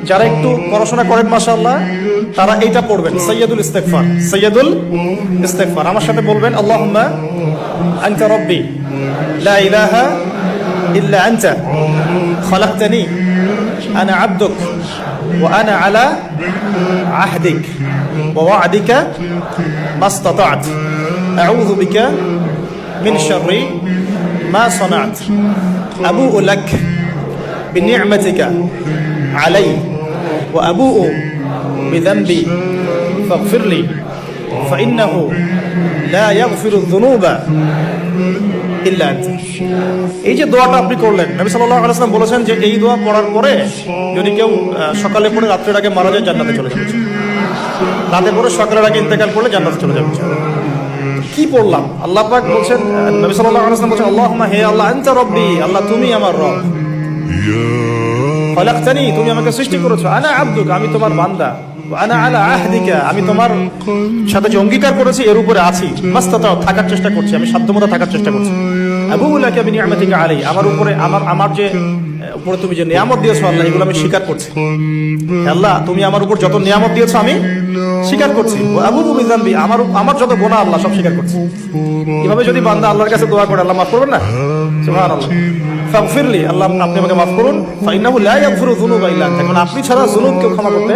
যারা একটু পড়াশোনা করেন মাশাআল্লাহ তারা এইটা পড়বেন, সাইয়্যিদুল ইস্তিগফার। সাইয়্যিদুল ইস্তিগফার আমার সাথে বলবেন, আল্লাহুম্মা আনতা রাব্বি লা ইলাহা ইল্লা আনতা খালাকতানি আনা আবদুক ওয়া আনা আলা আহদিক ওয়া ওয়া'দিকা মাসতাতা'ত আউযু বিকা মিন শাররি মা সানা'ত আবুউ লাক বিনি'মাতিকা আলাই ওয়া আবুউ বিযানবি ফাগফির লি ফাইন্নাহু লা ইয়াগফিরুয যুনুবা ইল্লা আনতা। এই যে দোয়াটা আপনি করলেন, নবী সাল্লাল্লাহু আলাইহি ওয়াসাল্লাম বলেছেন যে এই দোয়া পড়ার পরে যদি কেউ সকালে পড়ে রাত্রের আগে মারা যায় জান্নাতে চলে যাবে, রাতে পড়ে সকালের আগে ইন্তেকাল করলে জান্নাতে চলে যাবে। কি পড়লাম? আল্লাহ পাক বলছেন, নবী সাল্লাল্লাহু আলাইহি ওয়াসাল্লাম বলছেন, আল্লাহুম্মা হে আল্লাহ আনতা রাব্বি, আল্লাহ তুমি আমার রব, খালাকতানি তুমি আমাকে সৃষ্টি করেছো, আনা আবদুক আমি তোমার বান্দা, আনা আলা আহদিকা আমি তোমার সাথে যে অঙ্গীকার করেছি এর উপরে আছি, মাস্তাতাও থাকার চেষ্টা করছি, আমি সাধ্যমতো থাকার চেষ্টা করছি, আবুউ লাকা বিনি'মাতিকা আলাই আমার উপরে আমার যে উপরে তুমি যে নিয়ামত দিয়েছো আল্লাহ এগুলো আমি স্বীকার করছি। আল্লাহ তুমি আমার উপর যত নিয়ামত দিয়েছো আমি স্বীকার করছি, আবুউ বিযানবি আমার যত গুনাহ আল্লাহ সব স্বীকার করছি। এভাবে যদি বান্দা আল্লাহর কাছে দোয়া করে আল্লাহ মাফ করবেন না? সুবহানাল্লাহ। ফাগফির লি আল্লাহ আপনি আমাকে মাফ করুন, ফাইন্নাহু লা ইয়াগফিরু যুনুবা ইল্লা আনতা, কারণ আপনি ছাড়া যুনুব কেউ ক্ষমা করতে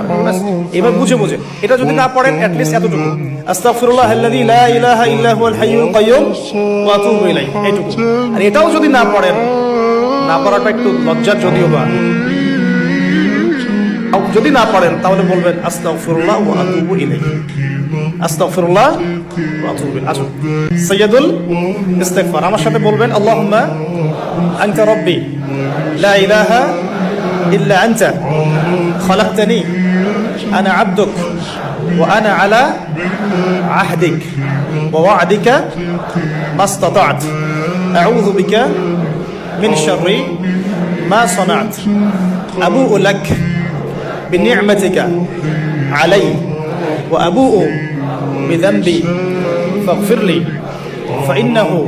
পারবে না। এবার বুঝে এটা যদি না পড়েন অ্যাট লিস্ট এতটুকু, আস্তাগফিরুল্লাহাল্লাযী লা ইলাহা ইল্লা হুয়াল হাইয়ুল কাইয়্যুম ওয়া আতুবু ইলাইহি, এইটুকু। আর এটাও যদি না পড়েন, না পড়াটা একটু লজ্জার যদিও বা, যদি না পড়েন তাহলে বলবেন আস্তাগফিরুল্লাহ ওয়া আতুবু ইলাইহি, আস্তাগফিরুল্লাহ ওয়া আতুবু ইলাইহি। আসুন সাইয়্যিদুল ইস্তিগফার আমার সাথে বলবেন, আল্লাহুম্মা আনতা রাব্বি লা ইলাহা ইল্লা আনতা খালাকতানি আনা আবদুক ওয়া আনা আলা আহদিক ওয়া ওয়া'দিকা মাসতাতা'ত আউযু বিকা মিন শাররি মা সানা'ত আবুউ লাক বিনি'মাতিকা আলাই ওয়া আবুউ বিযানবি ফাগফির লি ফাইন্নাহু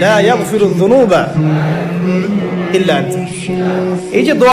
লা ইয়াগফিরুয যুনুবা ইল্লা আনতা। এই যে